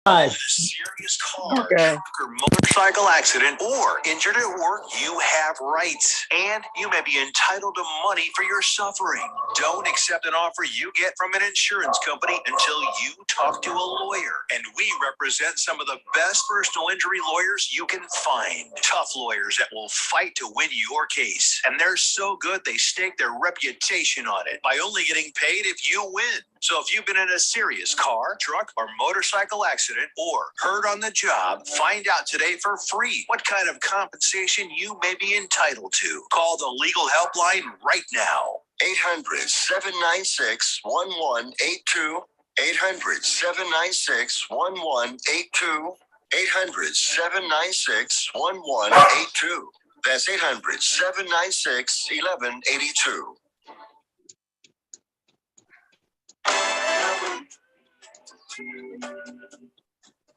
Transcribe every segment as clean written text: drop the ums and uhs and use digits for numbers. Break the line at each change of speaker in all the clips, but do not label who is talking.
A serious car, truck, or motorcycle accident, or injured at work, you have rights, and you may be entitled to money for your suffering. Don't accept an offer you get from an insurance company until you talk to a lawyer. And we represent some of the best personal injury lawyers you can find. Tough lawyers that will fight to win your case. And they're so good they stake their reputation on it by only getting paid if you win. So if you've been in a serious car, truck, or motorcycle accident, or hurt on the job, find out today for free what kind of compensation you may be entitled to. Call the legal helpline right now. 800-796-1182. 800-796-1182. 800-796-1182. That's 800-796-1182.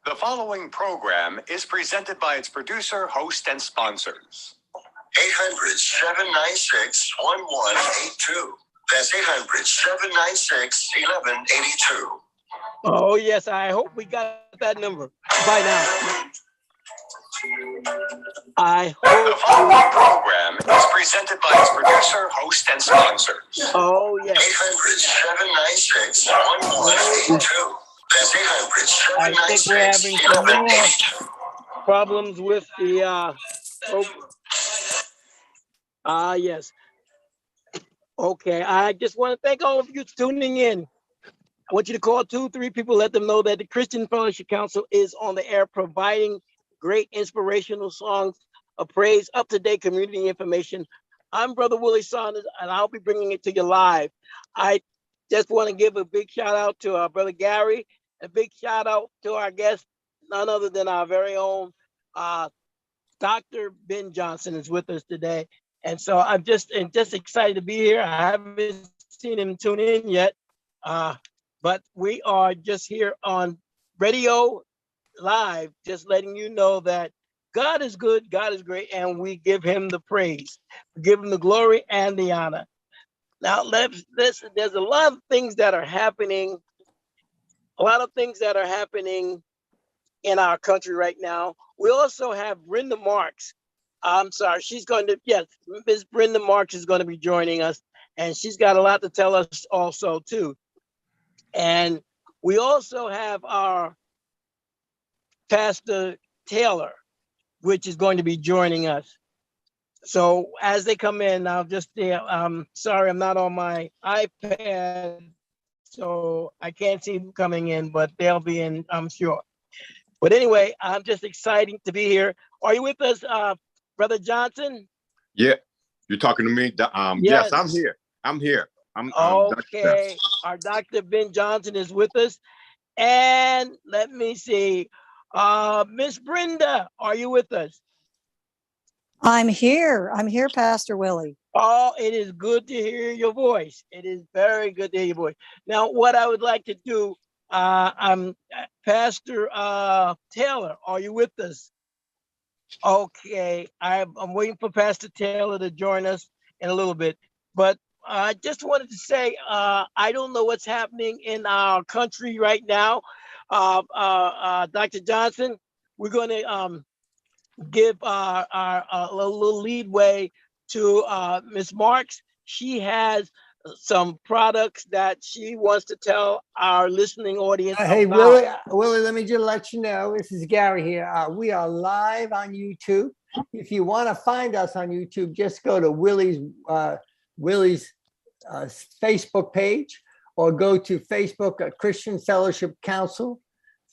The following program is presented by its producer, host, and sponsors.
800-796-1182. That's 800-796-1182.
Oh, yes, I hope we got that number by now. I hope.
The following program is presented by its producer, host, and sponsors.
Oh, yes.
800-796-1182. That's 800-796-1182.
Problems with the, yes. Okay, I just want to thank all of you tuning in. I want you to call 2-3 people, let them know that the Christian Fellowship Council is on the air providing great inspirational songs of praise, up-to-date community information. I'm Brother Willie Saunders, and I'll be bringing it to you live. I just want to give a big shout out to our brother Gary, a big shout out to our guest, none other than our very own Dr. Ben Johnson is with us today. And so I'm just excited to be here. I haven't seen him tune in yet, but we are just here on radio live, just letting you know that God is good, God is great, and we give him the praise. We give him the glory and the honor. Now, there's a lot of things that are happening, in our country right now. We also have Brenda Marks. Ms. Brenda Marks is going to be joining us, and she's got a lot to tell us also, too. And we also have our Pastor Taylor, which is going to be joining us. So as they come in, I'll just, I'm sorry, I'm not on my iPad, so I can't see them coming in, but they'll be in, I'm sure. But anyway, I'm just excited to be here. Are you with us, Brother Johnson?
Yeah, you're talking to me? Yes, I'm here.
Okay, our Dr. Ben Johnson is with us. And let me see, Miss Brenda, are you with us?
I'm here, Pastor Willie.
Oh, it is good to hear your voice. It is very good to hear your voice. Now, what I would like to do, I'm Pastor Taylor, are you with us? Okay, I'm waiting for Pastor Taylor to join us in a little bit, but I just wanted to say, I don't know what's happening in our country right now. Dr. Johnson, we're going to give our little leadway to Ms. Marks. She has some products that she wants to tell our listening audience
Hey,
about.
Willie, let me just let you know, this is Gary here. We are live on YouTube. If you want to find us on YouTube, just go to Willie's Facebook page, or go to Facebook at Christian Fellowship Council,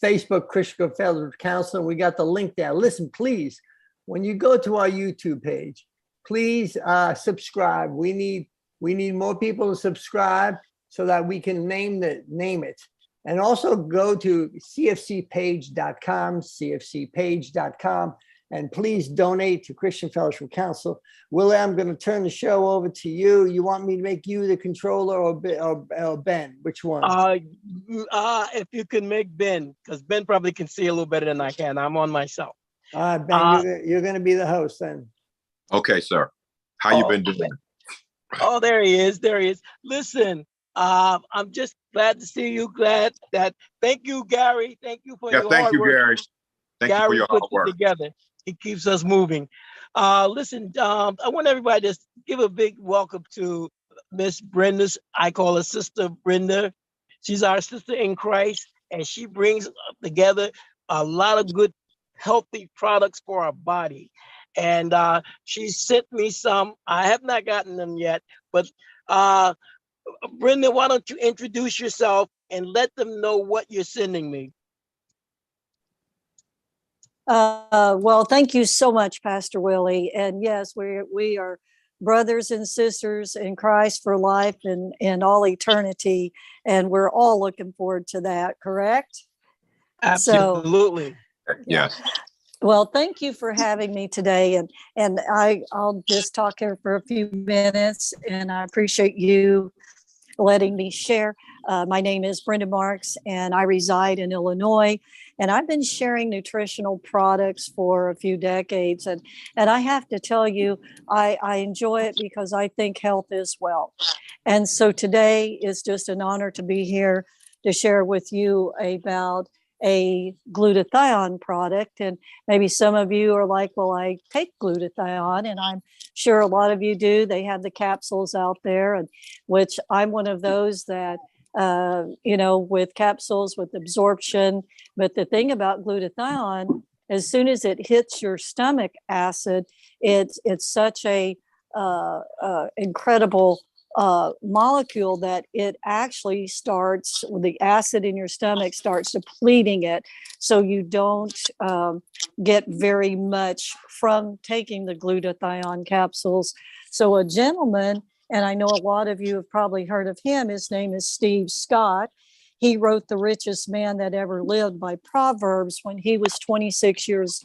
Facebook Christian Fellowship Council, and we got the link there. Listen, please, when you go to our YouTube page, please subscribe. We need more people to subscribe so that we can name it. And also go to cfcpage.com, and please donate to Christian Fellowship Council. Willie, I'm going to turn the show over to you. You want me to make you the controller or Ben? Which one?
If you can make Ben, because Ben probably can see a little better than I can. I'm on myself.
Ben, you're going to be the host then.
Okay, sir. How you been doing?
Oh, there he is. Listen, I'm just glad to see you. Thank you, Gary. Thank you for
Yeah,
your
thank
hard
you,
work.
Gary. Thank you for
Gary
your
puts
hard
it
work.
together. He keeps us moving. Listen, I want everybody to give a big welcome to Miss Brenda's. I call her Sister Brenda. She's our sister in Christ, and she brings together a lot of good, healthy products for our body. And she sent me some. I have not gotten them yet, but Brenda, why don't you introduce yourself and let them know what you're sending me?
Well, thank you so much, Pastor Willie. And yes, we are brothers and sisters in Christ for life and all eternity. And we're all looking forward to that, correct?
Absolutely.
So, yeah.
Yes.
Well, thank you for having me today. And I'll just talk here for a few minutes, and I appreciate you letting me share. My name is Brenda Marks, and I reside in Illinois. And I've been sharing nutritional products for a few decades. And I have to tell you, I enjoy it because I think health is wealth. And so today is just an honor to be here to share with you about a glutathione product. And maybe some of you are like, well, I take glutathione, and I'm sure a lot of you do. They have the capsules out there, and which I'm one of those that, with capsules, with absorption. But the thing about glutathione, as soon as it hits your stomach acid, it's such a incredible molecule that it actually starts, the acid in your stomach starts depleting it, so you don't get very much from taking the glutathione capsules. So a gentleman, and I know a lot of you have probably heard of him, his name is Steve Scott. He wrote The Richest Man That Ever Lived by Proverbs when he was 26 years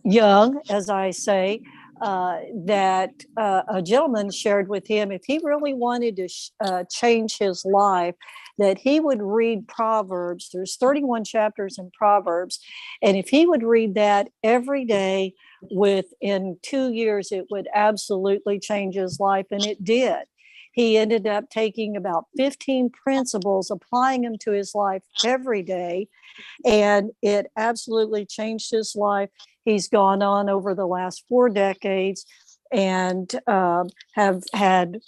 young, as I say. That a gentleman shared with him, if he really wanted to change his life, that he would read Proverbs. There's 31 chapters in Proverbs. And if he would read that every day, within 2 years, it would absolutely change his life. And it did. He ended up taking about 15 principles, applying them to his life every day. And it absolutely changed his life. He's gone on over the last 4 decades and have had,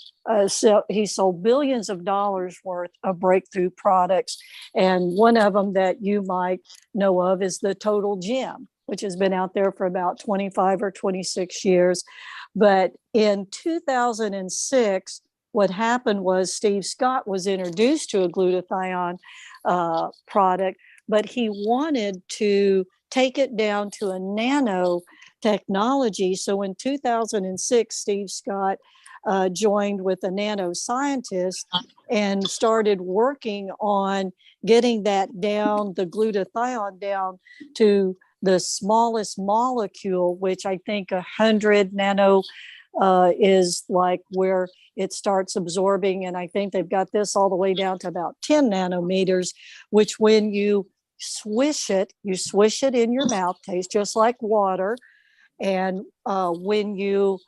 he sold billions of dollars worth of breakthrough products. And one of them that you might know of is the Total Gym, which has been out there for about 25 or 26 years. But in 2006, what happened was Steve Scott was introduced to a glutathione product, but he wanted to take it down to a nano technology. So in 2006, Steve Scott joined with a nanoscientist and started working on getting that down, the glutathione down to the smallest molecule, which I think 100 nano is like where it starts absorbing. And I think they've got this all the way down to about 10 nanometers, which when you swish it in your mouth, tastes just like water. And when you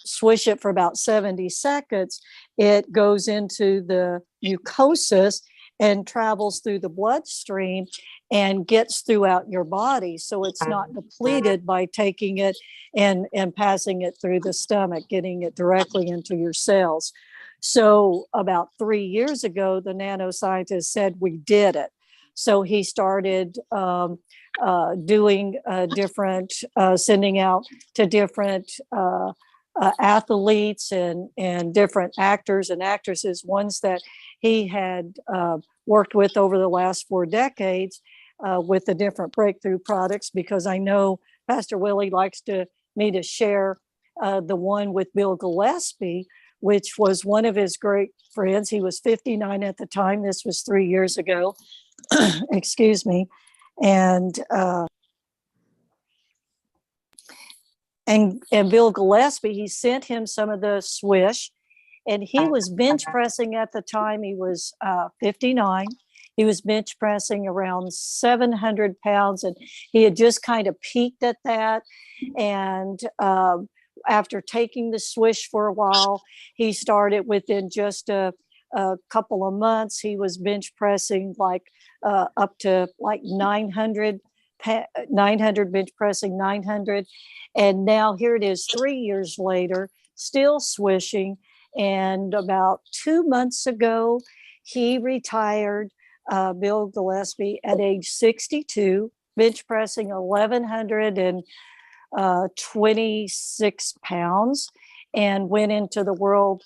swish it for about 70 seconds, it goes into the mucosis and travels through the bloodstream and gets throughout your body. So it's not depleted by taking it and passing it through the stomach, getting it directly into your cells. So about 3 years ago, the nanoscientist said, we did it. So he started doing different, sending out to different athletes and different actors and actresses, ones that he had worked with over the last 4 decades with the different breakthrough products, because I know Pastor Willie likes me to share the one with Bill Gillespie, which was one of his great friends. He was 59 at the time. This was 3 years ago. Excuse me. And Bill Gillespie, he sent him some of the swish, and he was bench pressing at the time. He was 59. He was bench pressing around 700 pounds, and he had just kind of peaked at that. And after taking the swish for a while, he started within just a a couple of months, he was bench pressing like up to like 900 bench pressing 900. And now here it is 3 years later, still swishing. And about 2 months ago, he retired, Bill Gillespie, at age 62, bench pressing 1,126 pounds, and went into the World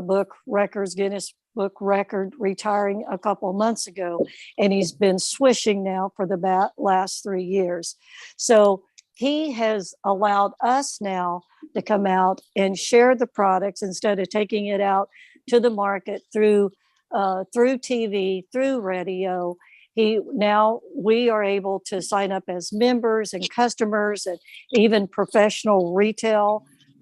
Book Records, Guinness Book Record, retiring a couple of months ago. And he's been swishing now for the last 3 years. So he has allowed us now to come out and share the products instead of taking it out to the market through TV, through radio. Now we are able to sign up as members and customers and even professional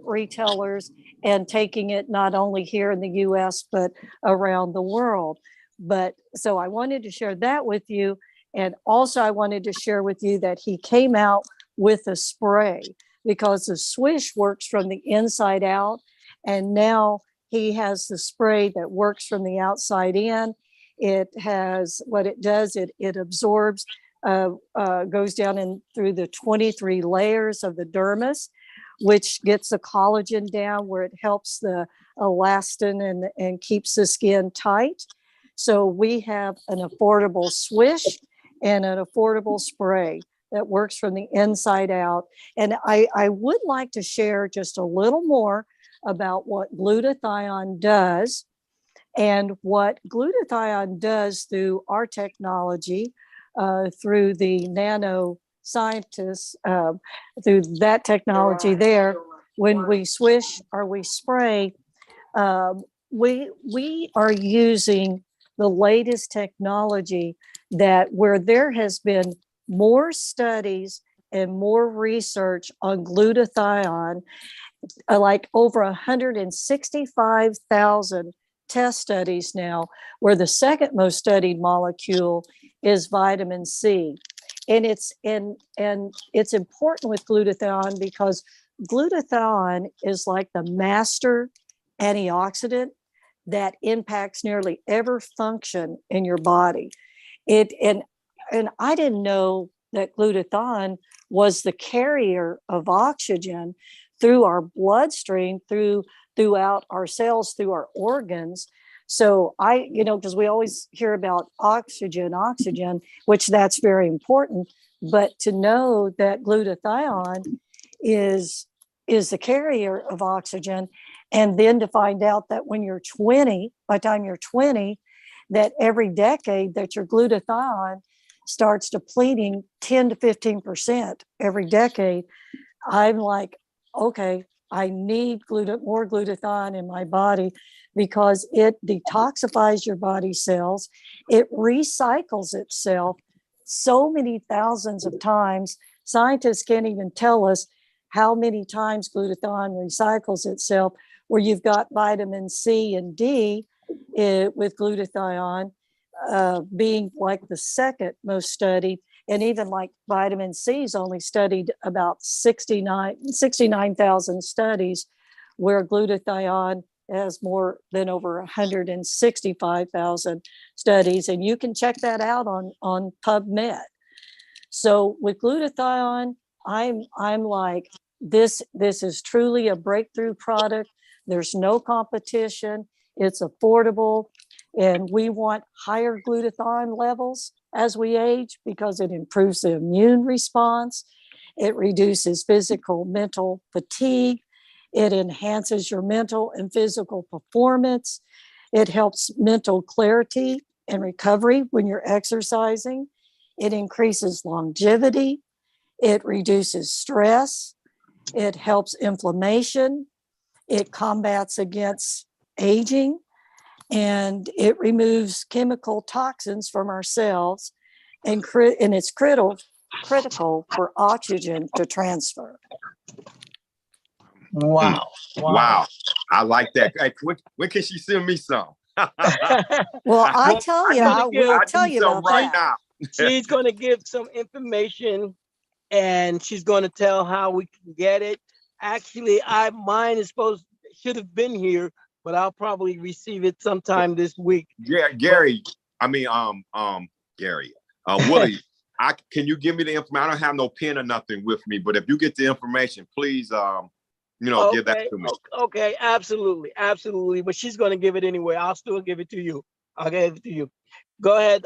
retailers, and taking it not only here in the US, but around the world. But so I wanted to share that with you. And also I wanted to share with you that he came out with a spray, because the swish works from the inside out. And now he has the spray that works from the outside in. It has, what it does, it absorbs, goes down in through the 23 layers of the dermis, which gets the collagen down, where it helps the elastin and keeps the skin tight. So we have an affordable swish and an affordable spray that works from the inside out. And I would like to share just a little more about what glutathione does, and what glutathione does through our technology, through the nano scientists, through that technology there. When we swish or we spray, we are using the latest technology, that where there has been more studies and more research on glutathione, like over 165,000 test studies now, where the second most studied molecule is vitamin C. And it's important with glutathione, because glutathione is like the master antioxidant that impacts nearly every function in your body. And I didn't know that glutathione was the carrier of oxygen through our bloodstream, throughout our cells, through our organs. So because we always hear about oxygen, which that's very important, but to know that glutathione is the carrier of oxygen, and then to find out that when you're 20, by the time you're 20, that every decade that your glutathione starts depleting 10 to 15% every decade, I'm like, okay, I need more glutathione in my body, because it detoxifies your body cells. It recycles itself so many thousands of times. Scientists can't even tell us how many times glutathione recycles itself, where you've got vitamin C and D with glutathione being like the second most studied. And even like vitamin C is only studied about 69,000 studies, where glutathione has more than over 165,000 studies. And you can check that out on PubMed. So with glutathione, I'm like, this is truly a breakthrough product. There's no competition. It's affordable. And we want higher glutathione levels as we age, because it improves the immune response. It reduces physical, mental fatigue. It enhances your mental and physical performance. It helps mental clarity and recovery when you're exercising. It increases longevity. It reduces stress. It helps inflammation. It combats against aging. And it removes chemical toxins from our cells, and it's critical for oxygen to transfer.
Wow.
Wow. I like that. Hey, when can she send me some?
Well, I tell you, I will tell you about
right
that.
now.
She's going to give some information, and she's going to tell how we can get it. Actually, mine should have been here, but I'll probably receive it sometime this week.
Yeah, Gary. Gary. Willie. Can you give me the information? I don't have no pen or nothing with me, but if you get the information, please, give that to me.
Okay, absolutely. But she's going to give it anyway. I'll still give it to you. I'll give it to you. Go ahead,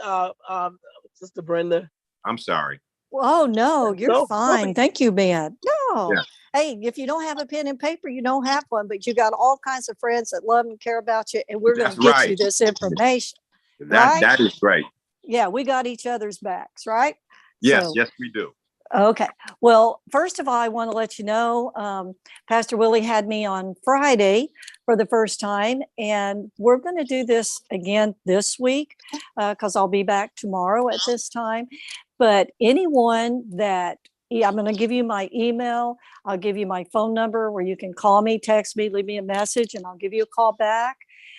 Sister Brenda.
I'm sorry.
Oh, no, you're fine.
No.
Thank you, man. No.
Yeah.
Hey, if you don't have a pen and paper, you don't have one, but you got all kinds of friends that love and care about you, and we're going to get you this information.
That is great.
Yeah, we got each other's backs, right?
Yes,
So,
yes, we do.
okay. Well, first of all, I want to let you know, Pastor Willie had me on Friday for the first time, and we're going to do this again this week because I'll be back tomorrow at this time. But anyone that I'm going to give you my email, I'll give you my phone number where you can call me, text me, leave me a message, and I'll give you a call back,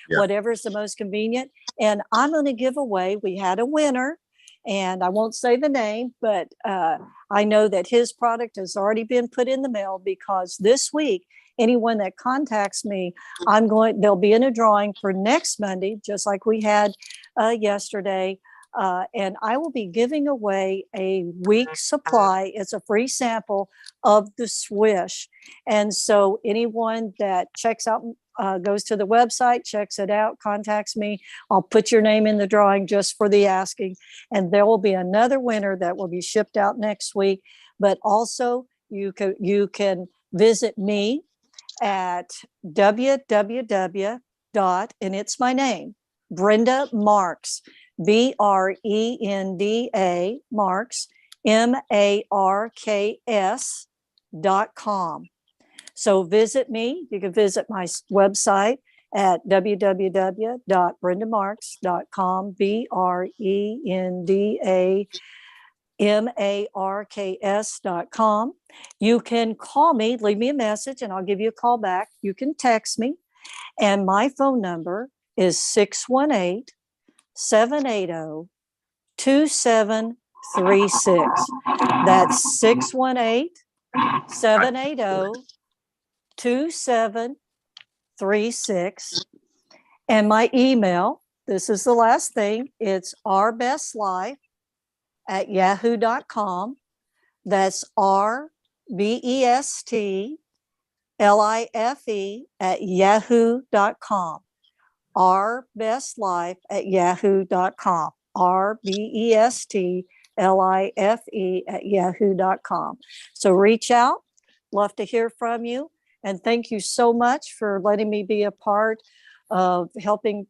whatever is the most convenient. And I'm going to give away, we had a winner. And I won't say the name, but I know that his product has already been put in the mail because this week, anyone that contacts me, they'll be in a drawing for next Monday, just like we had yesterday. And I will be giving away a week supply. It's a free sample of the Swish. And so anyone that checks out, goes to the website, checks it out, contacts me, I'll put your name in the drawing just for the asking. And there will be another winner that will be shipped out next week. But also you can visit me at www. And it's my name, Brenda Marks, BRENDA Marks, MARKS.com. So visit me. You can visit my website at www.brendamarks.com, BRENDAMARKS.com. You can call me, leave me a message, and I'll give you a call back. You can text me. And my phone number is 618-780-2736. That's 618-780-2736. And my email, this is the last thing, it's ourbestlife@yahoo.com. That's RBESTLIFE@yahoo.com. ourbestlife@yahoo.com. RBESTLIFE@yahoo.com. So reach out. Love to hear from you. And thank you so much for letting me be a part of helping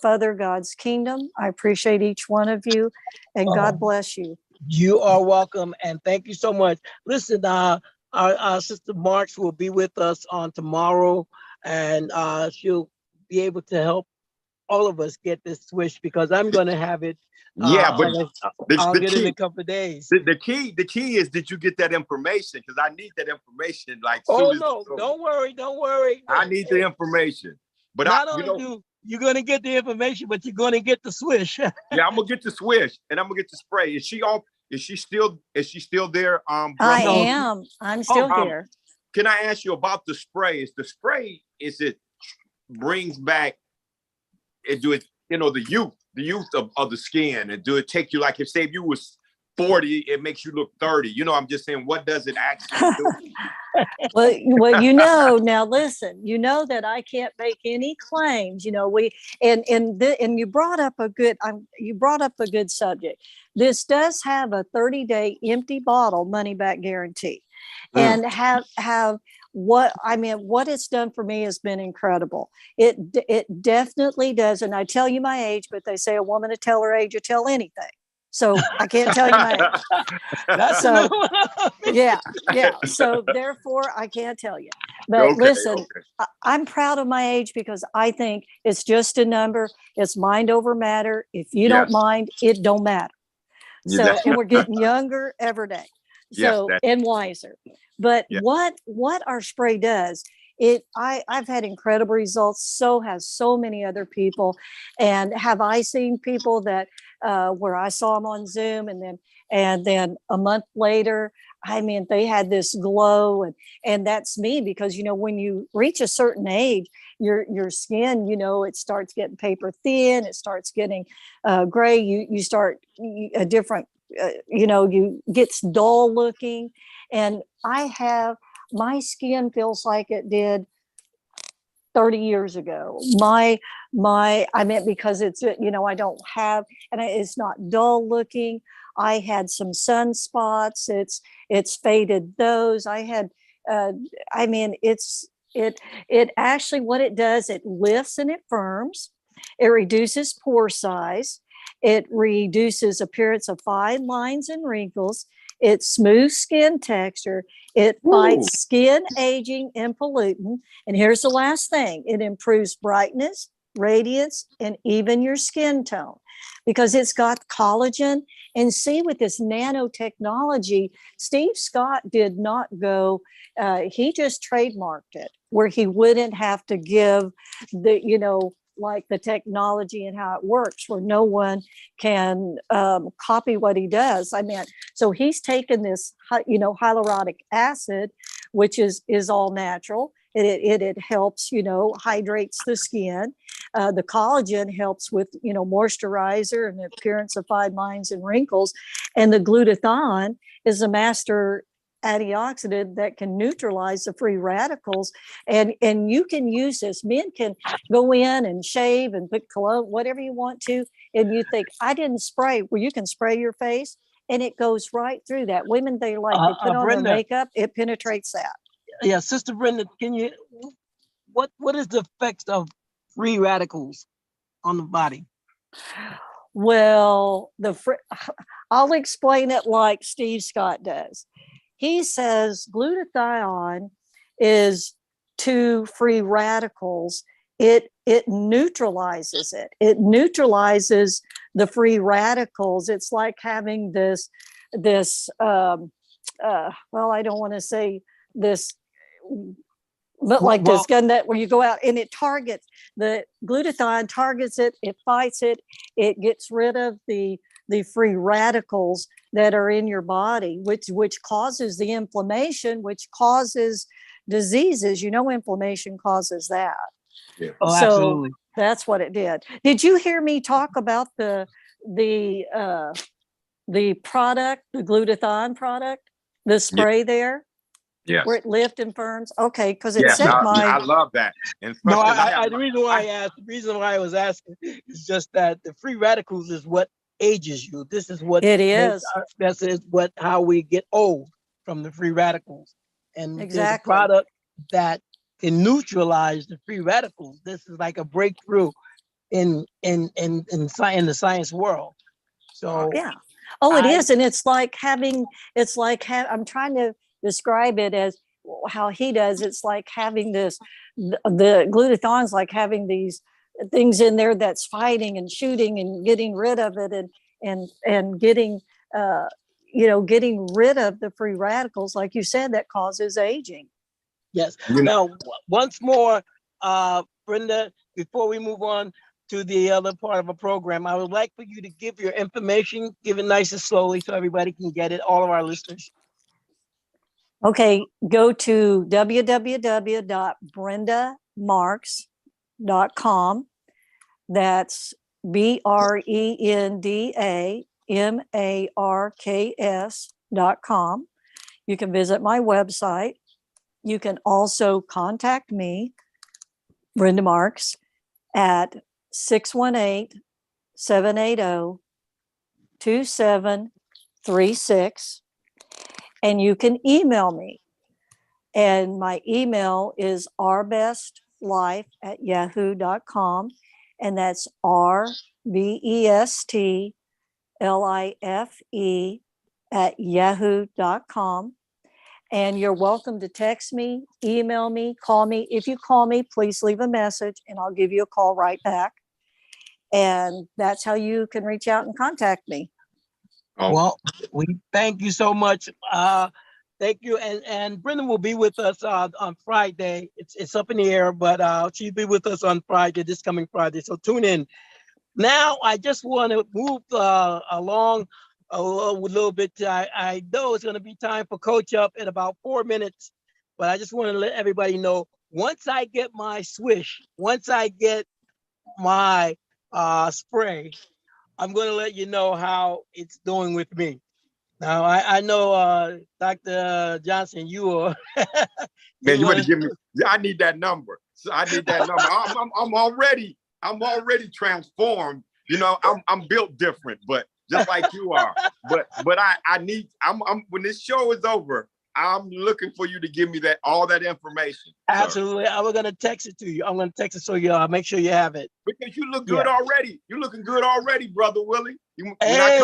further God's kingdom. I appreciate each one of you, and God bless you.
You are welcome, and thank you so much. Listen, our Sister Marks will be with us on tomorrow, and she'll be able to help all of us get this Swish because I'm going to have it.
Yeah, but
I'll get it in a couple of days.
The key is, did you get that information? Because I need that information.
Don't worry.
I need the information. But you're going to get the information, but you're going to get the Swish. Yeah, I'm going to get the Swish and I'm going to get the spray. Is she still there?
I am. I'm still here.
Can I ask you about the spray? Is it brings back the youth of the skin, and do it take you, like if say if you was 40, it makes you look 30. I'm just saying, what does it actually do?
Well, now listen, that I can't make any claims. And you brought up a good subject. This does have a 30-day empty bottle money back guarantee, and have what it's done for me has been incredible. It definitely does. And I tell you my age, but they say a woman to tell her age, you tell anything. So I can't tell you my age. Yeah. So therefore I can't tell you. But listen, I'm proud of my age because I think it's just a number. It's mind over matter. If you don't mind, it don't matter. So, and we're getting younger every day. So, and wiser. But what our spray does, I've had incredible results. So has so many other people. And have I seen people that where I saw them on Zoom, and And then a month later, I mean, they had this glow, and that's me, because, you know, when you reach a certain age, your skin, you know, it starts getting paper thin, it starts getting gray, you start a different, you know, you gets dull looking. And my skin feels like it did 30 years ago. I meant, because it's, you know, I don't have, and it's not dull looking. I had some sunspots. It's faded those. I had, I mean, it actually, what it does, it lifts and it firms. It reduces pore size. It reduces appearance of fine lines and wrinkles. It smooths skin texture. It fights skin aging and pollutant. And here's the last thing. It improves brightness, radiance, and even your skin tone, because it's got collagen. And see, with this nanotechnology, Steve Scott did not go, he just trademarked it, where he wouldn't have to give the, you know, like the technology and how it works, where no one can copy what he does. I mean, so he's taken this, you know, hyaluronic acid, which is all natural. It helps, you know, hydrates the skin. The collagen helps with, you know, moisturizer and the appearance of fine lines and wrinkles. And the glutathione is a master antioxidant that can neutralize the free radicals. And you can use this. Men can go in and shave and put cologne, whatever you want to. And you think, I didn't spray. Well, you can spray your face and it goes right through that. Women, they like, they put on
Brenda,
their makeup, it penetrates that.
Yeah, Sister Brenda, can you, what is the effects of free radicals on the body?
Well, I'll explain it like Steve Scott does. He says glutathione is to free radicals. It neutralizes it. It neutralizes the free radicals. It's like having this well, I don't want to say this, but like this gun that where you go out and it targets, the glutathione targets it, it fights it, it gets rid of the free radicals that are in your body, which causes the inflammation, which causes diseases. You know, inflammation causes that.
Yeah.
Oh,
So
absolutely.
that's what it did. Did you hear me talk about the product, the glutathione product, the spray there?
Yes.
Where it lifts and firms? Okay, because it
Yes.
said
I love that. And
No,
especially
the reason why I was asking is just that the free radicals is what ages you. This is what
it is.
This is how we get old, from the free radicals. And there's a
Exactly.
product that can neutralize the free radicals. This is like a breakthrough in the science world. So
yeah. Oh, it is. And it's like having, I'm trying to describe it as how he does. It's like having this, the glutathione's like having these things in there that's fighting and shooting and getting rid of it, and getting, you know, getting rid of the free radicals, like you said, that causes aging.
Yes. Now, once more, Brenda, before we move on to the other part of the program, I would like for you to give your information, give it nice and slowly so everybody can get it, all of our listeners.
Okay, go to www.brendamarks.com. That's BrendaMarks.com. You can visit my website. You can also contact me, Brenda Marks, at 618-780-2736. And you can email me. And my email is ourbestlife@yahoo.com. And that's RBESTLIFE@yahoo.com. And you're welcome to text me, email me, call me. If you call me, please leave a message and I'll give you a call right back. And that's how you can reach out and contact me.
Oh.
Well, we thank you so much. Thank you. And Brenda will be with us on Friday. It's up in the air, but she'll be with us on Friday, this coming Friday. So tune in. Now, I just want to move along a little bit. I know it's going to be time for Coach Up in about 4 minutes, but I just want to let everybody know, once I get my swish, once I get my spray, I'm going to let you know how it's doing with me. Now, I know, Dr. Johnson, you are.
Man, you better
wanna-
give me. I need that number. So I need that number. I'm already transformed. You know, I'm built different, but just like you are. But I need. I'm when this show is over, I'm looking for you to give me all that information.
Absolutely. I'm going to text it to you. I'm going to text it so you make sure you have it.
Because you look good already. You're looking good already, brother Willie. When
Hey,
I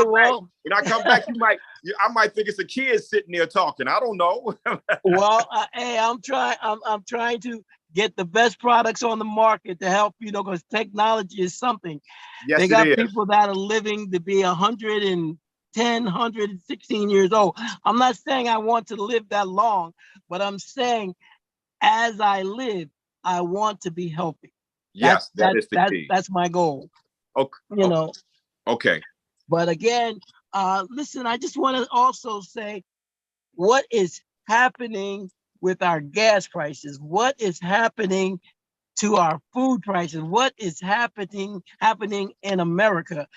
come back, I might think it's a kid sitting there talking. I don't know.
Well, hey, I'm trying to get the best products on the market to help, because technology is something.
Yes,
they got
it is.
people that are living to be 110, 116 years old. I'm not saying I want to live that long, but I'm saying as I live, I want to be healthy.
Yes, that is the key.
That's my goal.
Okay. Okay.
But again, listen, I just want to also say what is happening with our gas prices, what is happening to our food prices, what is happening in America.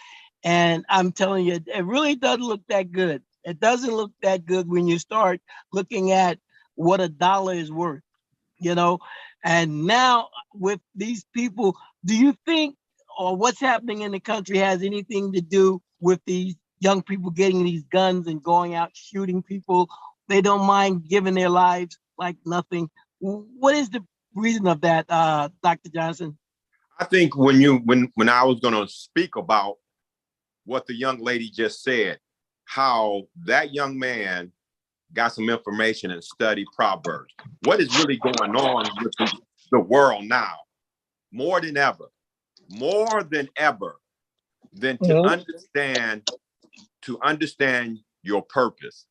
And I'm telling you, it really doesn't look that good. It doesn't look that good when you start looking at what a dollar is worth, And now with these people, do you think or what's happening in the country has anything to do with these young people getting these guns and going out shooting people? They don't mind giving their lives like nothing. What is the reason of that, Dr. Johnson?
I think when I was going to speak about what the young lady just said, how that young man got some information and studied Proverbs. What is really going on with the world now? More than ever, than to understand your purpose.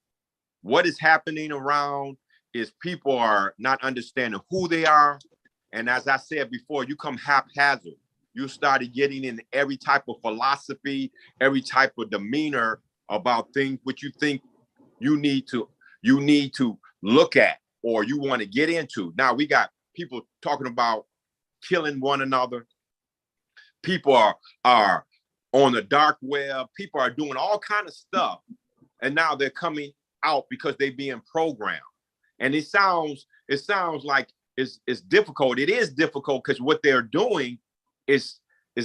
What is happening around is people are not understanding who they are. And as I said before, you come haphazard. You started getting in every type of philosophy, every type of demeanor about things which you think you need to look at or you want to get into. Now we got people talking about killing one another. People are on the dark web. People are doing all kind of stuff. And now they're coming out because they're being programmed. And it sounds like it's difficult. It is difficult because what they're doing is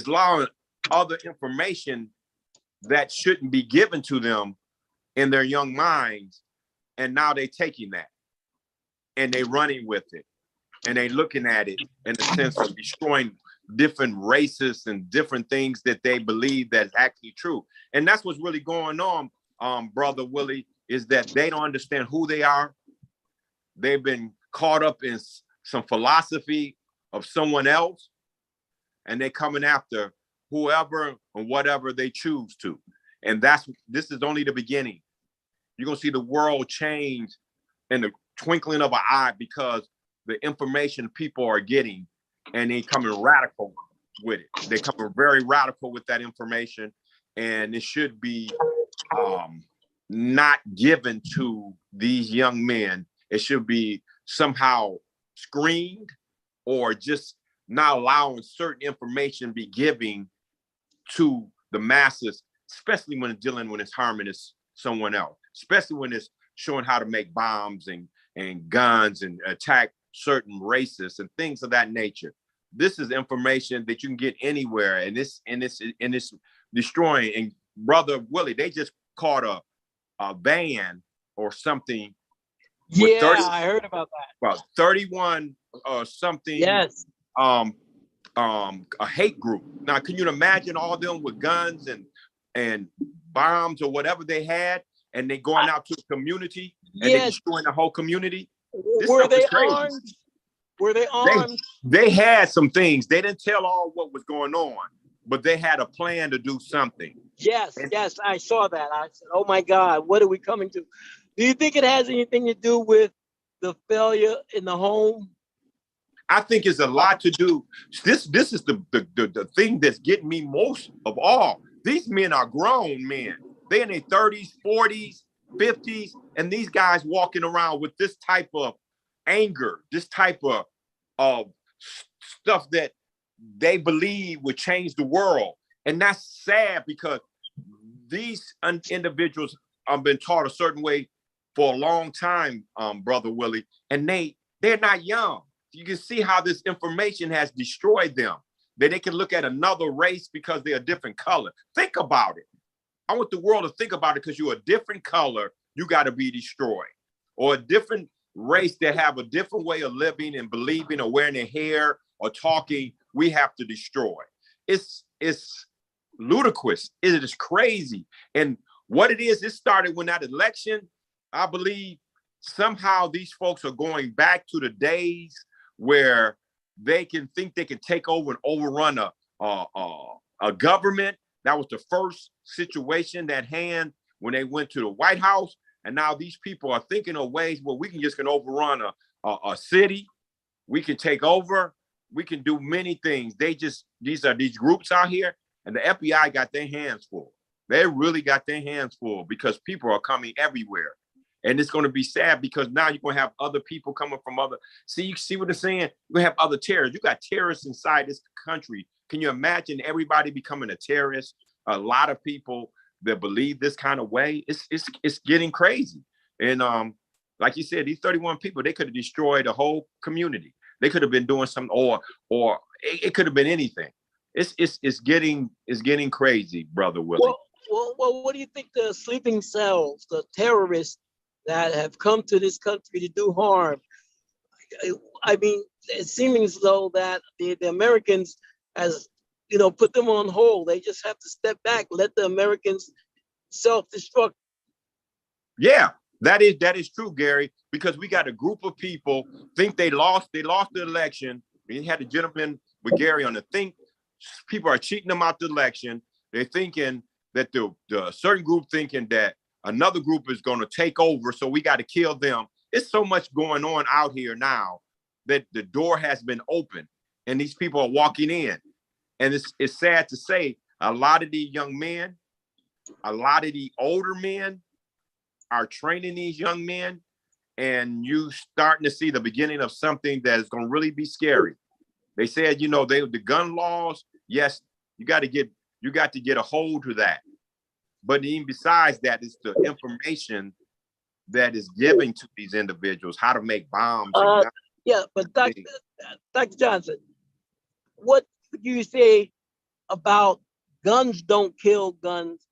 allowing other information that shouldn't be given to them in their young minds. And now they're taking that and they're running with it. And they're looking at it in a sense of destroying different races and different things that they believe that's actually true. And that's what's really going on, Brother Willie, is that they don't understand who they are. They've been caught up in some philosophy of someone else, and they're coming after whoever or whatever they choose to. And this is only the beginning. You're going to see the world change in the twinkling of an eye because the information people are getting, and they coming radical with it. They coming very radical with that information, and it should be not given to these young men. It should be somehow screened or just not allowing certain information be given to the masses, especially when it's dealing when it's harming someone else, especially when it's showing how to make bombs and guns and attack certain races and things of that nature. This is information that you can get anywhere, and it's destroying. And Brother Willie, they just caught a van or something.
Yeah, 30, I heard about that.
About 31 something.
Yes.
A hate group. Now, can you imagine all of them with guns and bombs or whatever they had, and they going out to the community and they destroying the whole community?
Were they armed? Were they armed?
They had some things. They didn't tell all what was going on, but they had a plan to do something.
Yes, I saw that. I said, oh my God, what are we coming to? Do you think it has anything to do with the failure in the home?
I think it's a lot to do. This is the thing that's getting me most of all. These men are grown men. They're in their 30s, 40s, 50s, and these guys walking around with this type of anger, this type of stuff that they believe would change the world. And that's sad because these individuals have been taught a certain way for a long time, Brother Willie, and they're not young. You can see how this information has destroyed them, that they can look at another race because they're a different color. Think about it. I want the world to think about it, because you're a different color, you got to be destroyed. Or a different race that have a different way of living and believing or wearing their hair or talking, we have to destroy. It's ludicrous. It is crazy. And what it is, it started when that election, I believe somehow these folks are going back to the days where they can think they can take over and overrun a government. That was the first situation at hand when they went to the White House. And now these people are thinking of ways where we can just overrun a city. We can take over. We can do many things. These are these groups out here, and the FBI got their hands full. They really got their hands full because people are coming everywhere. And it's going to be sad because now you're going to have other people coming from you see what they're saying? You're going to have other terrorists. You got terrorists inside this country. Can you imagine everybody becoming a terrorist? A lot of people that believe this kind of way. It's getting crazy. And like you said, these 31 people, they could have destroyed a whole community. They could have been doing something, or it could have been anything. It's getting crazy, Brother Willie.
Well, what do you think the sleeping cells, the terrorists that have come to this country to do harm? I mean, it seems as though that the Americans, as put them on hold. They just have to step back, let the Americans self-destruct.
Yeah, that is true, Gary, because we got a group of people think they lost the election. We had a gentleman with Gary on the think people are cheating them out the election. They're thinking that the certain group thinking that another group is going to take over, so we got to kill them. It's so much going on out here now that the door has been opened and these people are walking in. And it's sad to say, a lot of these young men, a lot of the older men are training these young men, and you starting to see the beginning of something that is going to really be scary. They said, the gun laws, yes, you got to get a hold to that. But even besides that, it's the information that is given to these individuals, how to make bombs.
Yeah, but Dr. Johnson, what would you say about guns don't kill guns?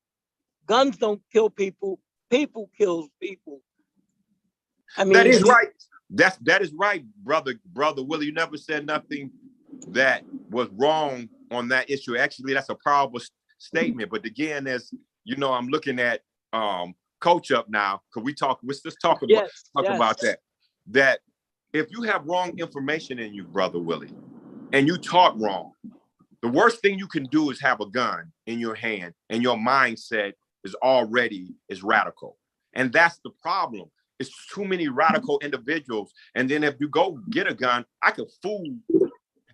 Guns don't kill people. People kills people. I mean,
that is right. That is right, brother Willie. You never said nothing that was wrong on that issue. Actually, that's a powerful statement. But again, as I'm looking at Coach Up now, because let's just talk about that. That if you have wrong information in you, brother Willie, and you taught wrong, the worst thing you can do is have a gun in your hand, and your mindset is radical. And that's the problem. It's too many radical individuals. And then if you go get a gun, I could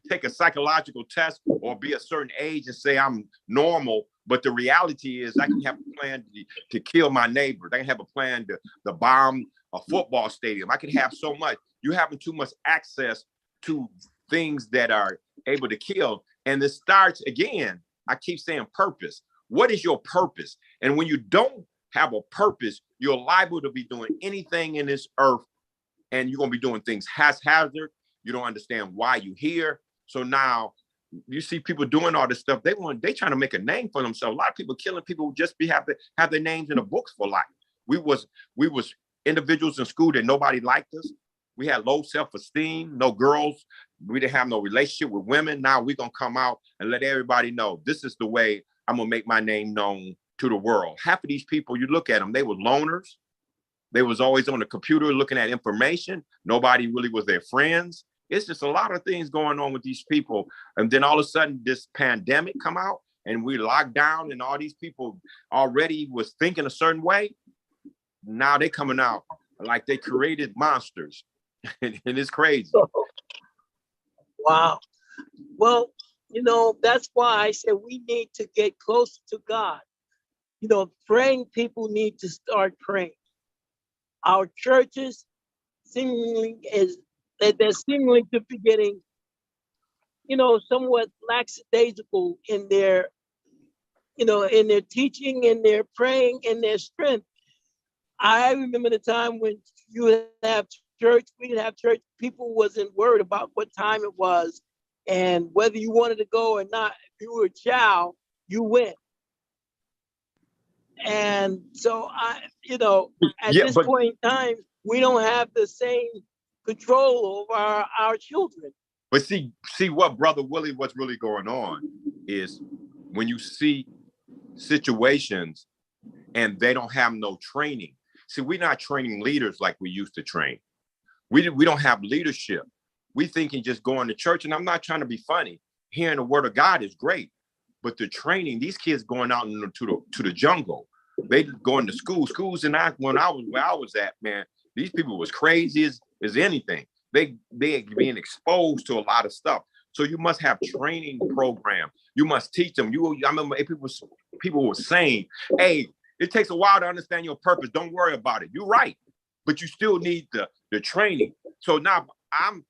take a psychological test or be a certain age and say I'm normal. But the reality is I can have a plan to kill my neighbors. I can have a plan to bomb a football stadium. I can have so much. You're having too much access to things that are able to kill. And this starts again, I keep saying purpose. What is your purpose? And when you don't have a purpose, you're liable to be doing anything in this earth, and you're going to be doing things haphazard. You don't understand why you're here. So now you see people doing all this stuff. They trying to make a name for themselves. A lot of people killing people who just have their names in the books for life. We was individuals in school that nobody liked us. We had low self-esteem, no girls. We didn't have no relationship with women. Now we're going to come out and let everybody know this is the way I'm going to make my name known to the world. Half of these people, you look at them, they were loners. They was always on the computer looking at information. Nobody really was their friends. It's just a lot of things going on with these people. And then all of a sudden this pandemic come out and we locked down, and all these people already was thinking a certain way. Now they coming out like they created monsters. And it's crazy.
Wow. Well, that's why I said we need to get closer to God. praying people need to start praying. Our churches seemingly they're seemingly to be getting, somewhat lackadaisical in their, in their teaching, in their praying, in their strength. I remember the time when you would have church, we didn't have church, people wasn't worried about what time it was and whether you wanted to go or not. If you were a child, you went. And so at
Yeah,
this
but
point in time, we don't have the same control over our children.
But see what Brother Willie, what's really going on is when you see situations and they don't have no training. See, we're not training leaders like we used to train. We don't have leadership. We thinking just going to church, and I'm not trying to be funny. Hearing the word of God is great, but the training, these kids going out to the jungle, they going to schools, and when I was where I was at, man, these people was crazy as anything. They being exposed to a lot of stuff. So you must have training program. You must teach them. I remember people were saying, "Hey, it takes a while to understand your purpose. Don't worry about it." You're right, but you still need the training. So now I'm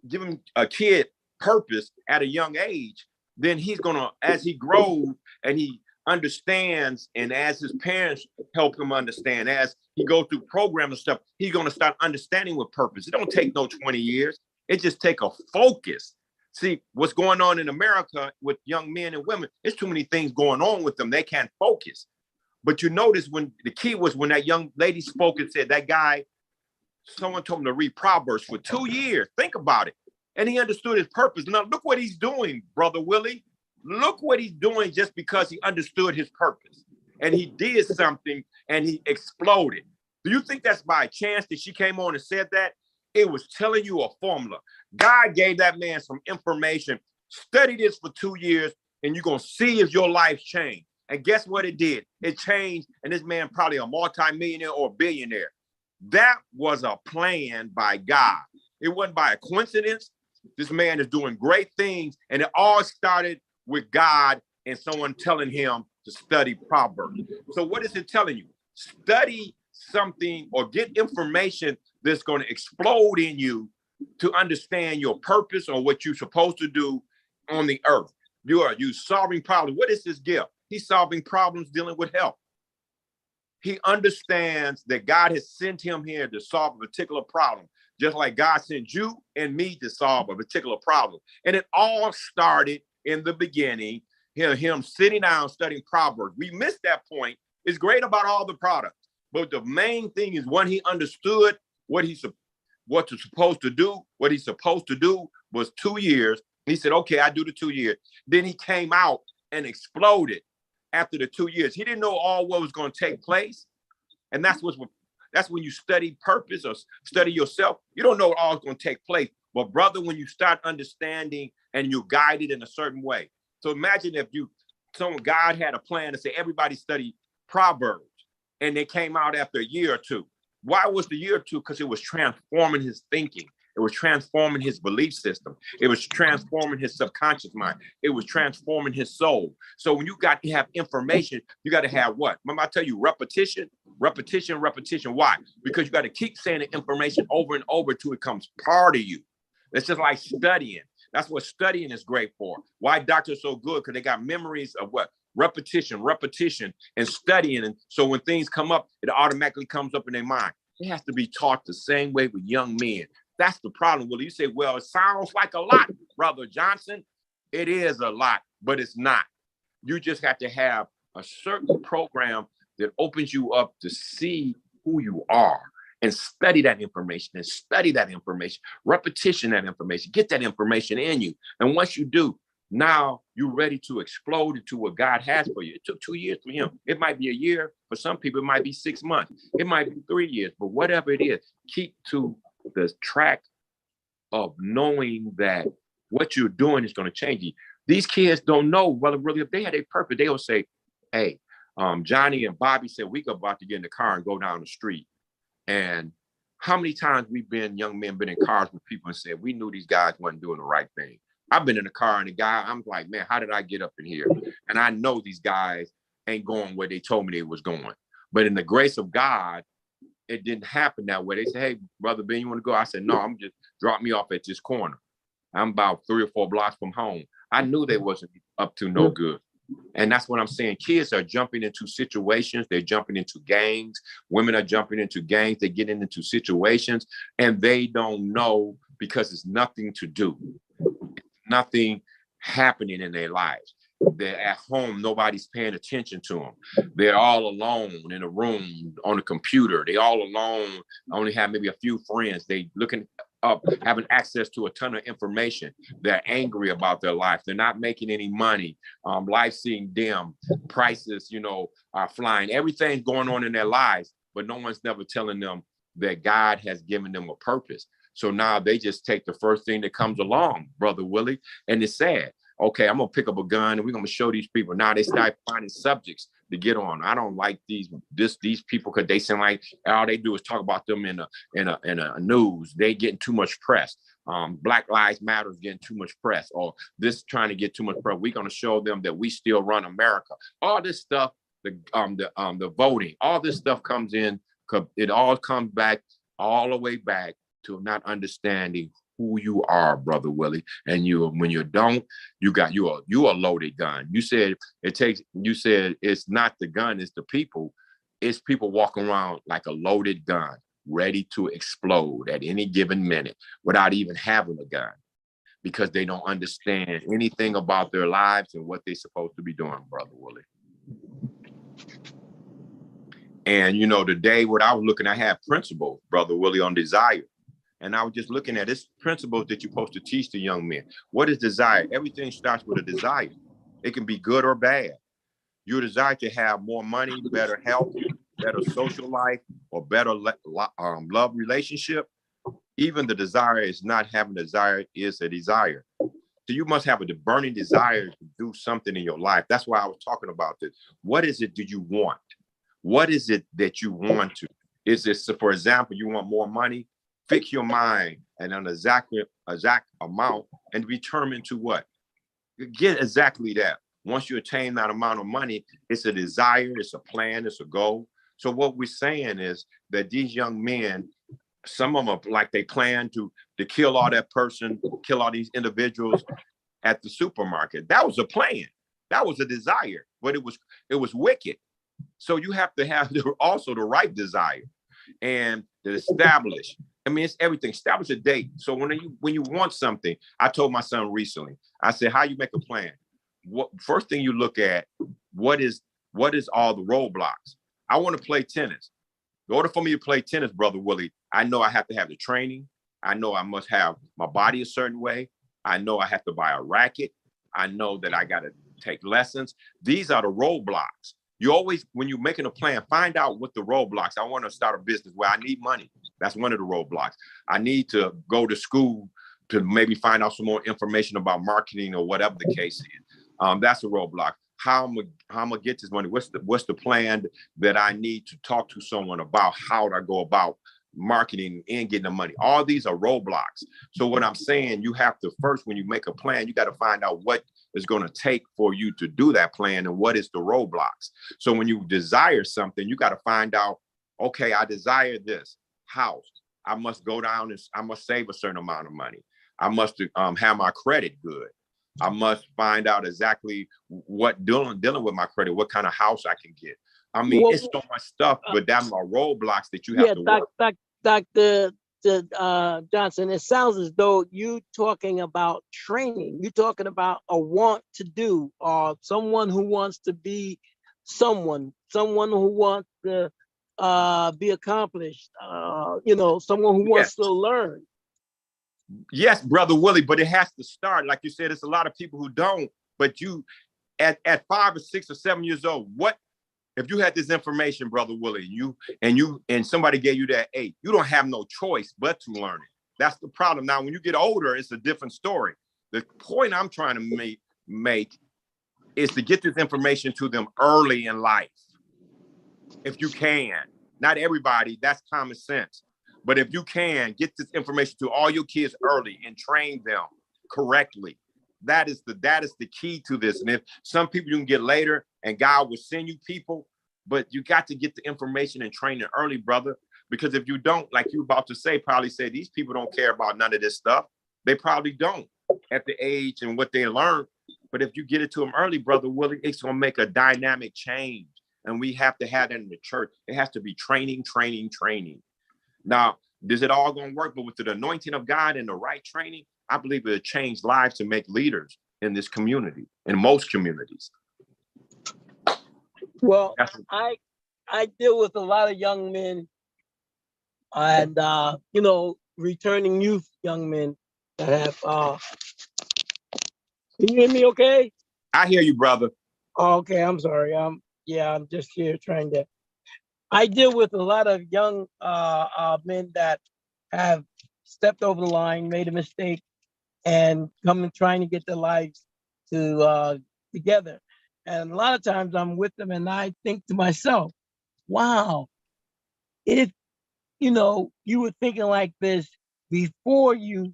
giving a kid purpose at a young age. Then he's gonna, as he grows and he understands, and as his parents help him understand, as he goes through programs and stuff, he's gonna start understanding with purpose. It don't take no 20 years. It just take a focus. See, what's going on in America with young men and women, there's too many things going on with them. They can't focus. But you notice when the key was when that young lady spoke and said, that guy, someone told him to read Proverbs for 2 years. Think about it. And he understood his purpose. Now, look what he's doing, Brother Willie. Look what he's doing just because he understood his purpose. And he did something and he exploded. Do you think that's by chance that she came on and said that? It was telling you a formula. God gave that man some information. Study this for 2 years and you're going to see if your life changed. And guess what it did? It changed. And this man probably a multimillionaire or a billionaire. That was a plan by God. It wasn't by a coincidence. This man is doing great things. And it all started with God and someone telling him to study Proverbs. So what is it telling you? Study something or get information that's going to explode in you to understand your purpose or what you're supposed to do on the earth. You solving problems. What is his gift? He's solving problems dealing with health. He understands that God has sent him here to solve a particular problem, just like God sent you and me to solve a particular problem. And it all started in the beginning, him sitting down studying Proverbs. We missed that point. It's great about all the products, but the main thing is when he understood what he's supposed to do, what he's supposed to do was 2 years. He said, okay, I do the 2 years. Then he came out and exploded after the 2 years. He didn't know all what was going to take place. And that's when you study purpose or study yourself. You don't know what all is going to take place. But brother, when you start understanding and you're guided in a certain way. So imagine if God had a plan to say, everybody study Proverbs, and they came out after a year or two. Why was the year or two? Because it was transforming his thinking. It was transforming his belief system. It was transforming his subconscious mind. It was transforming his soul. So when you got to have information, you got to have what? Remember I tell you, repetition, repetition, repetition. Why? Because you got to keep saying the information over and over till it becomes part of you. It's just like studying. That's what studying is great for. Why doctors are so good? Because they got memories of what? Repetition, and studying. And so when things come up, it automatically comes up in their mind. It has to be taught the same way with young men. That's the problem, Willie. You say, well, it sounds like a lot, Brother Johnson. It is a lot, but it's not. You just have to have a certain program that opens you up to see who you are and study that information repetition that information, get that information in you. And once you do, now you're ready to explode into what God has for you. It took 2 years for him. It might be a year. For some people, it might be 6 months. It might be 3 years, but whatever it is, keep to the track of knowing that what you're doing is going to change you. These kids don't know whether really if they had a purpose, they'll say, hey, Johnny and Bobby said we about to get in the car and go down the street. And how many times young men been in cars with people and said, we knew these guys wasn't doing the right thing. I've been in a car and I'm like, man, how did I get up in here? And I know these guys ain't going where they told me they was going. But in the grace of God, it didn't happen that way. They said, hey, Brother Ben, you want to go? I said, no, I'm just drop me off at this corner. I'm about 3 or 4 blocks from home. I knew they wasn't up to no good. And that's what I'm saying. Kids are jumping into situations. They're jumping into gangs. Women are jumping into gangs. They're getting into situations and they don't know because it's nothing to do. Nothing happening in their lives. They're at home. Nobody's paying attention to them. They're all alone in a room on a computer. They all alone. Only have maybe a few friends. They looking up, having access to a ton of information. They're angry about their life. They're not making any money. Life seeing dim. Prices, are flying. Everything's going on in their lives, but no one's never telling them that God has given them a purpose. So now they just take the first thing that comes along, Brother Willie, and it's sad. Okay, I'm gonna pick up a gun and we're gonna show these people. Now they start finding subjects to get on. I don't like these people because they seem like all they do is talk about them in a news. They getting too much press. Black Lives Matter is getting too much press, or this trying to get too much press. We're gonna show them that we still run America. All this stuff, the voting, all this stuff comes in. It all comes back all the way back to not understanding who you are, Brother Willie. And when you don't, you a loaded gun. You said it's not the gun, it's the people. It's people walking around like a loaded gun, ready to explode at any given minute without even having a gun, because they don't understand anything about their lives and what they're supposed to be doing, Brother Willie. And today what I was looking, I had principles, Brother Willie, on desire. And I was just looking at this principles that you're supposed to teach the young men. What is desire? Everything starts with a desire. It can be good or bad. You desire to have more money, better health, better social life, or better love relationship. Even the desire is not having desire is a desire. So you must have a burning desire to do something in your life. That's why I was talking about this. What is it do you want? What is it that you want to? Is this, for example, you want more money? Fix your mind and an exact amount and determine to what? Get exactly that. Once you attain that amount of money, it's a desire, it's a plan, it's a goal. So what we're saying is that these young men, some of them are like they plan to kill all that person, kill all these individuals at the supermarket. That was a plan. That was a desire, but it was wicked. So you have to have also the right desire and to establish. I mean, it's everything. Establish a date. So when you want something, I told my son recently, I said, how you make a plan? First thing you look at, what is all the roadblocks? I want to play tennis. In order for me to play tennis, Brother Willie, I know I have to have the training. I know I must have my body a certain way. I know I have to buy a racket. I know that I got to take lessons. These are the roadblocks. You always, when you're making a plan, find out what the roadblocks. I want to start a business where I need money. That's one of the roadblocks. I need to go to school to maybe find out some more information about marketing or whatever the case is. That's a roadblock. How I'm gonna get this money? What's the plan that I need to talk to someone about? How do I go about marketing and getting the money? All these are roadblocks. So what I'm saying, you have to first, when you make a plan, you got to find out what is going to take for you to do that plan and what is the roadblocks. So when you desire something, you got to find out, okay, I desire this house. I must go down and I must save a certain amount of money. I must have my credit good. I must find out exactly what dealing with my credit, what kind of house I can get. I mean, it's so much stuff, but that's my roadblocks that you have to work.
Dr. Johnson, it sounds as though you talking about training. You're talking about a want to do, or someone who wants to be someone who wants to be accomplished, someone who wants to learn.
Yes, Brother Willie, but it has to start. Like you said, it's a lot of people who don't, but you at 5 or 6 or 7 years old, what if you had this information, Brother Willie, and somebody gave you that 8, you don't have no choice but to learn it. That's the problem. Now, when you get older, it's a different story. The point I'm trying to make is to get this information to them early in life. If you can, not everybody, that's common sense. But if you can, get this information to all your kids early and train them correctly. That is the key to this. And if some people you can get later, and God will send you people, but you got to get the information and training early, brother. Because if you don't, like you about to say, probably say these people don't care about none of this stuff. They probably don't at the age and what they learn. But if you get it to them early, brother Willie, it's gonna make a dynamic change. And we have to have that in the church. It has to be training, training, training. Now, is it all gonna work? But with the anointing of God and the right training, I believe it'll change lives to make leaders in this community, in most communities.
Well, I deal with a lot of young men and you know, returning youth young men that have can you hear me okay?
I hear you, brother.
Oh, okay, I'm sorry. Yeah, I'm just here trying to I deal with a lot of young men that have stepped over the line, made a mistake, and come and trying to get their lives to together. And a lot of times I'm with them and I think to myself, wow, if you know you were thinking like this before you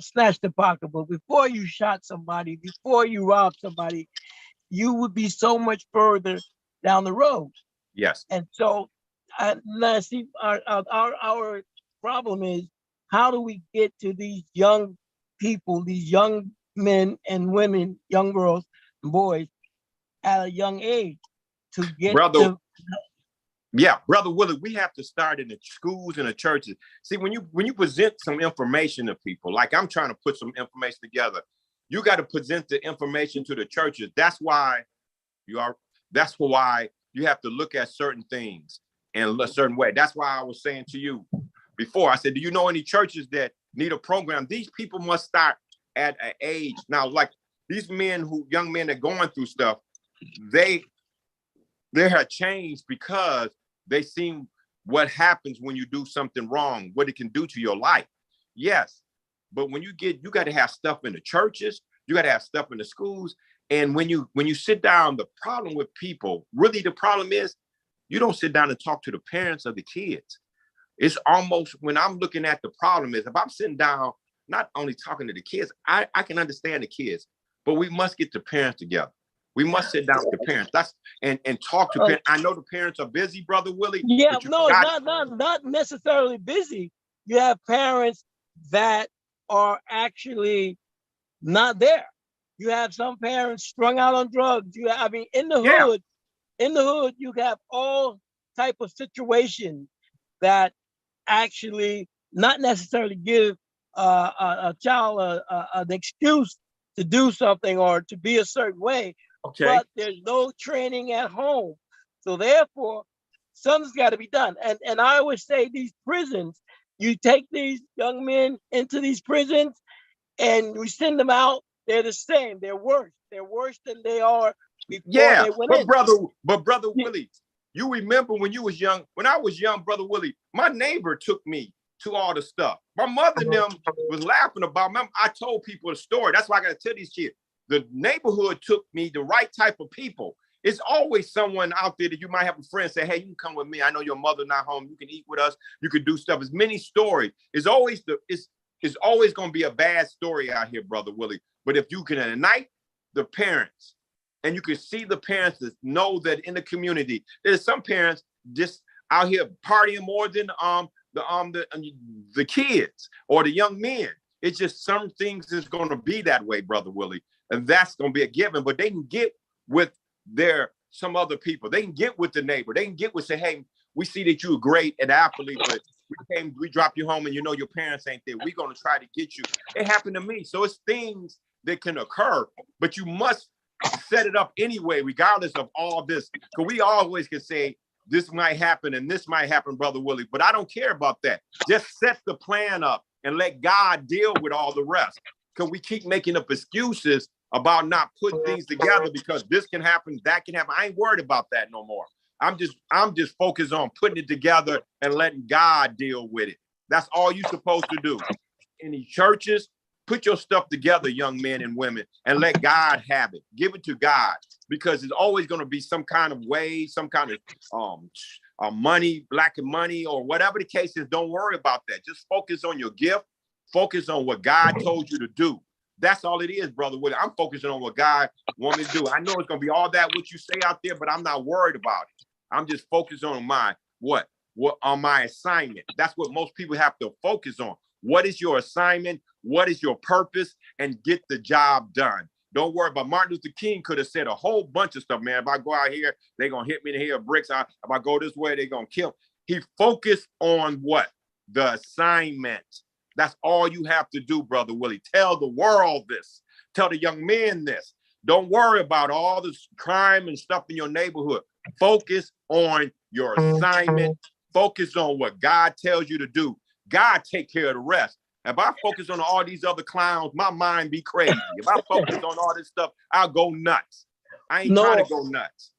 snatched the pocketbook, before you shot somebody, before you robbed somebody, you would be so much further down the road.
Yes.
And so now see our problem is how do we get to these young people, these young men and women, young girls and boys at a young age to get
brother Willie, we have to start in the schools and the churches. See, when you present some information to people, like I'm trying to put some information together, you got to present the information to the churches. That's why you have to look at certain things in a certain way. That's why I was saying to you before, I said, do you know any churches that need a program? These people must start at an age. Now, like these young men that are going through stuff, they have changed because they seen what happens when you do something wrong, what it can do to your life. Yes, but when you got to have stuff in the churches, you got to have stuff in the schools. And when you sit down, the problem with people, really the problem is you don't sit down and talk to the parents of the kids. It's almost when I'm looking at the problem is if I'm sitting down, not only talking to the kids, I can understand the kids, but we must get the parents together. We must sit down with the parents. And talk to parents. I know the parents are busy, brother Willie.
Yeah, no, not necessarily busy. You have parents that are actually not there. You have some parents strung out on drugs. In the hood, you have all type of situations that actually not necessarily give a child an excuse to do something or to be a certain way. Okay. But there's no training at home. So therefore, something's got to be done. And I always say these prisons, you take these young men into these prisons and we send them out, they're the same. They're worse. They're worse than they are before they went in.
Brother Willie, you remember when you was young, when I was young, brother Willie, my neighbor took me to all the stuff. My mother and them was laughing about me. I told people the story. That's why I got to tell these kids. The neighborhood took me the right type of people. It's always someone out there that you might have a friend say, hey, you can come with me. I know your mother not home. You can eat with us. You can do stuff. It's many stories. It's always going to be a bad story out here, brother Willie. But if you can unite the parents and you can see the parents that know that in the community, there's some parents just out here partying more than the kids or the young men. It's just some things is going to be that way, brother Willie. And that's going to be a given, but they can get with some other people. They can get with the neighbor. They can get with say, hey, we see that you're great and athlete, but we dropped you home and you know your parents ain't there. We're going to try to get you. It happened to me. So it's things that can occur, but you must set it up anyway, regardless of all this. Because we always can say this might happen and this might happen, brother Willie, but I don't care about that. Just set the plan up and let God deal with all the rest. Because we keep making up excuses about not putting things together because this can happen, that can happen. I ain't worried about that no more. I'm just focused on putting it together and letting God deal with it. That's all you're supposed to do. In the churches, put your stuff together, young men and women, and let God have it. Give it to God, because it's always going to be some kind of way, some kind of money, lack of money, or whatever the case is. Don't worry about that. Just focus on your gift. Focus on what God told you to do. That's all it is, brother Willie. I'm focusing on what God wants me to do. I know it's gonna be all that what you say out there, but I'm not worried about it. I'm just focused on my what on my assignment. That's what most people have to focus on. What is your assignment? What is your purpose? And get the job done. Don't worry about Martin Luther King could have said a whole bunch of stuff, man. If I go out here, they're gonna hit me in the head with bricks. If I go this way, they're gonna kill me. He focused on what? The assignment. That's all you have to do, brother Willie. Tell the world this. Tell the young men this. Don't worry about all this crime and stuff in your neighborhood. Focus on your assignment. Focus on what God tells you to do. God take care of the rest. If I focus on all these other clowns, my mind be crazy. If I focus on all this stuff, I'll go nuts. I ain't trying to go nuts.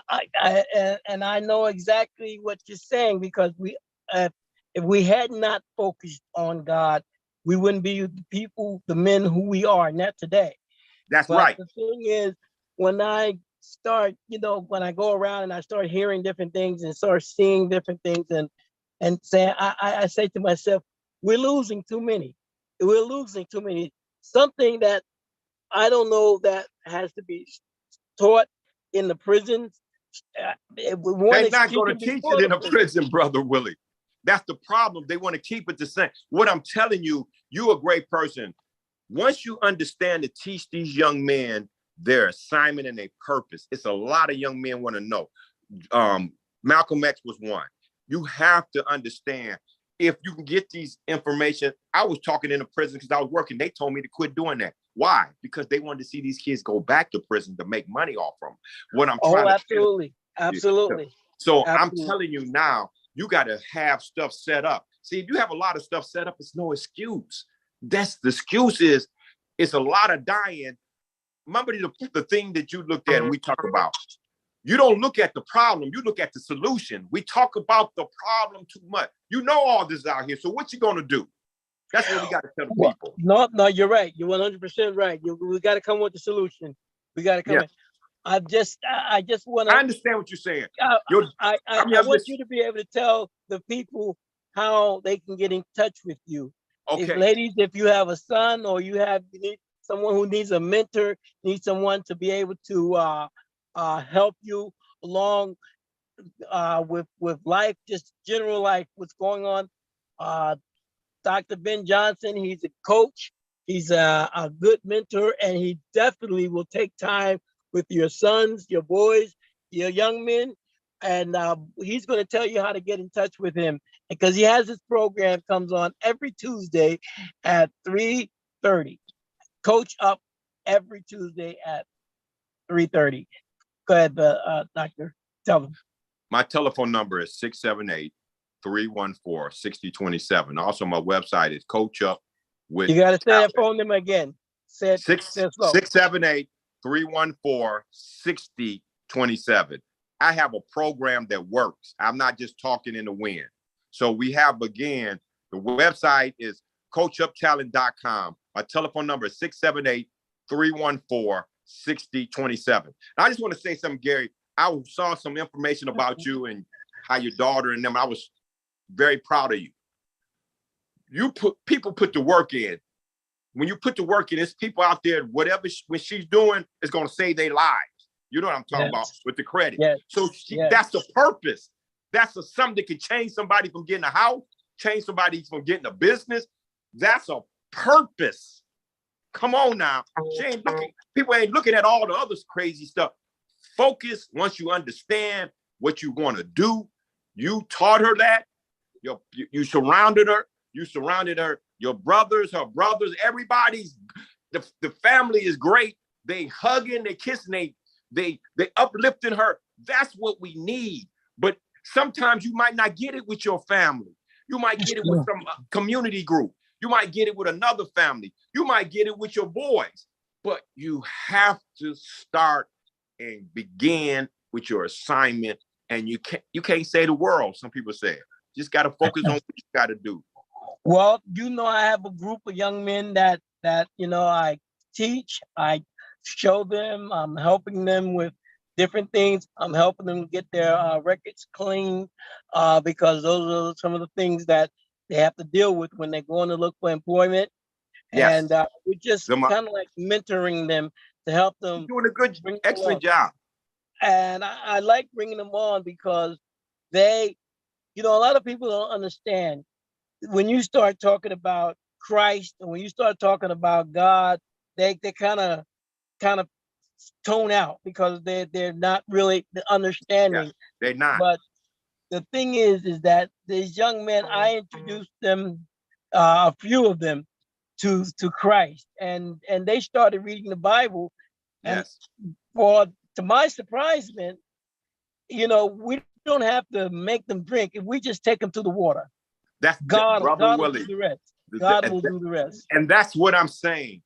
I know exactly what you're saying, because if we had not focused on God, we wouldn't be the people, the men who we are, not today.
That's right.
The thing is, when I start, when I go around and I start hearing different things and start seeing different things and saying, I say to myself, we're losing too many. We're losing too many. Something that I don't know that has to be taught in the prisons.
They're not going to teach it in a prison, brother Willie. That's the problem. They want to keep it the same. What I'm telling you, you're a great person. Once you understand to teach these young men their assignment and their purpose, it's a lot of young men want to know. Malcolm X was one. You have to understand, if you can get these information. I was talking in the prison because I was working. They told me to quit doing that. Why? Because they wanted to see these kids go back to prison to make money off them. What I'm trying to
absolutely.
So
absolutely.
I'm telling you now, you got to have stuff set up. See, if you have a lot of stuff set up, it's no excuse. That's the excuse is it's a lot of dying. Remember the thing that you looked at and we talk about. You don't look at the problem, you look at the solution. We talk about the problem too much. You know all this out here. So what you gonna do? That's what we got to tell the people.
No, you're right. You're 100% right. We got to come with the solution. We got to come in. I just want to.
I understand what you're saying.
I want you to be able to tell the people how they can get in touch with you.
Okay.
Ladies, if you have a son or you need someone who needs a mentor, needs someone to be able to help you along with life, just general life, what's going on. Dr. Ben Johnson, he's a coach. He's a good mentor, and he definitely will take time with your sons, your boys, your young men, and he's going to tell you how to get in touch with him, because he has this program comes on every Tuesday at 3:30. Coach Up every Tuesday at 3:30. Go ahead, Doctor. Tell them.
My telephone number is 678-314-6027. Also, my website is Coach Up with.
You got to say that phone number again. Say
678-314-6027. I have a program that works. I'm not just talking in the wind. So we have, again, the website is coachuptalent.com. My telephone number is 678-314-6027. I just want to say something, Gary. I saw some information about you and how your daughter and them. I was very proud of you. People put the work in. When you put the work in, it's people out there, whatever when she's doing is going to save their lives. You know what I'm talking about with the credit.
Yes.
So that's the purpose. That's something that can change somebody from getting a house, change somebody from getting a business. That's a purpose. Come on now. People ain't looking at all the other crazy stuff. Focus. Once you understand what you want to do, you taught her that. You surrounded her. Your brothers, her brothers, everybody's, the family is great. They hugging, they kissing, they uplifting her. That's what we need. But sometimes you might not get it with your family. You might get it with some community group. You might get it with another family. You might get it with your boys. But you have to start and begin with your assignment. And you can't say the world. Some people say it. Just got to focus on what you got to do.
Well, I have a group of young men that I teach. I show them. I'm helping them with different things. I'm helping them get their records clean because those are some of the things that they have to deal with when they're going to look for employment.
Yes.
And we're just
Them,
kind of like mentoring them to help them.
doing a good,
bring them
excellent
along.
job.
And I like bringing them on because they, a lot of people don't understand when you start talking about Christ and when you start talking about God, they kind of tone out because they're not really understanding.
Yes, they're not.
But the thing is that these young men, I introduced them, a few of them, to Christ, and they started reading the Bible. And
Yes.
to my surprisement, we don't have to make them drink if we just take them to the water.
That's
God
Brother
will
Willie.
do the rest. God will do the rest.
And that's what I'm saying.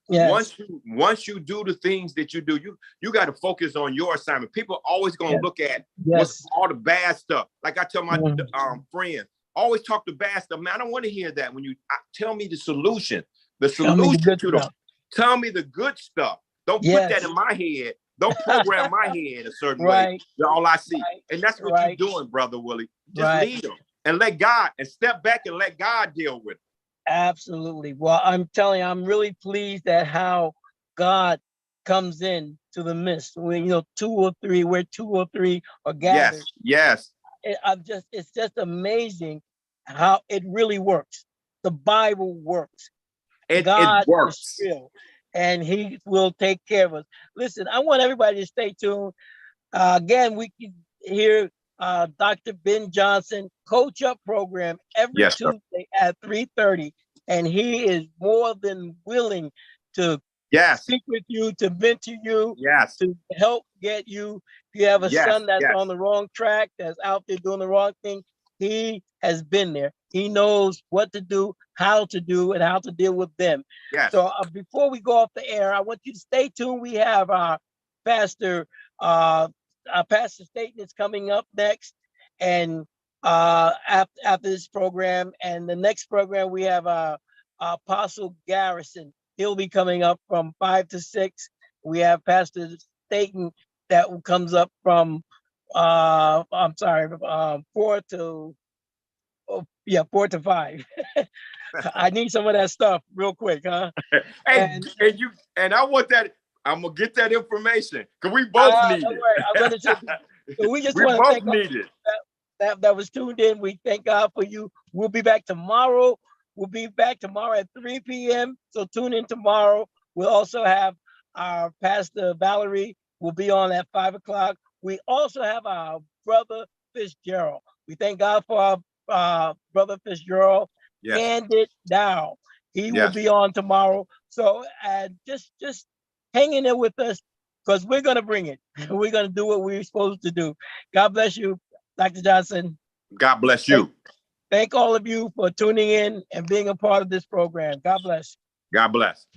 Yes.
Once you do the things that you do, you got to focus on your assignment. People always gonna look at what's all the bad stuff. Like I tell my friends, always talk the bad stuff. Man, I don't want to hear that. When you tell me the solution to them, tell me the good stuff. Don't put that in my head. Don't program my head a certain way. That's all I see. And that's what you're doing, Brother Willie. Just lead them and let God, and step back and let God deal with it.
Absolutely. Well, I'm telling you, I'm really pleased at how God comes in to the midst. When where 2 or 3 are gathered.
Yes.
It's just amazing how it really works. The Bible works. God is real, and He will take care of us. Listen, I want everybody to stay tuned. Again, we can hear Dr. Ben Johnson Coach Up program every Tuesday at 3:30, and he is more than willing to speak with you, to vent to you, to help get you. If you have a son that's on the wrong track, that's out there doing the wrong thing, he has been there. He knows what to do, how to do, and how to deal with them. So before we go off the air, I want you to stay tuned. We have our Pastor Staten is coming up next, and after this program, and the next program we have Apostle Garrison. He'll be coming up from 5 to 6. We have Pastor Staten that comes up from 4 to 5. I need some of that stuff real quick, huh?
and I want that. I'm gonna get that information because we both need it.
I'm gonna say, so we just want to thank that was tuned in. We thank God for you. We'll be back tomorrow. At 3 p.m. So tune in tomorrow. We'll also have our Pastor Valerie will be on at 5 o'clock. We also have our Brother Fitzgerald. We thank God for our Brother Fitzgerald. Hand it down. He will be on tomorrow. So just hang in there with us because we're going to bring it. We're going to do what we're supposed to do. God bless you, Dr. Johnson.
God bless you.
Thank all of you for tuning in and being a part of this program. God bless.
God bless.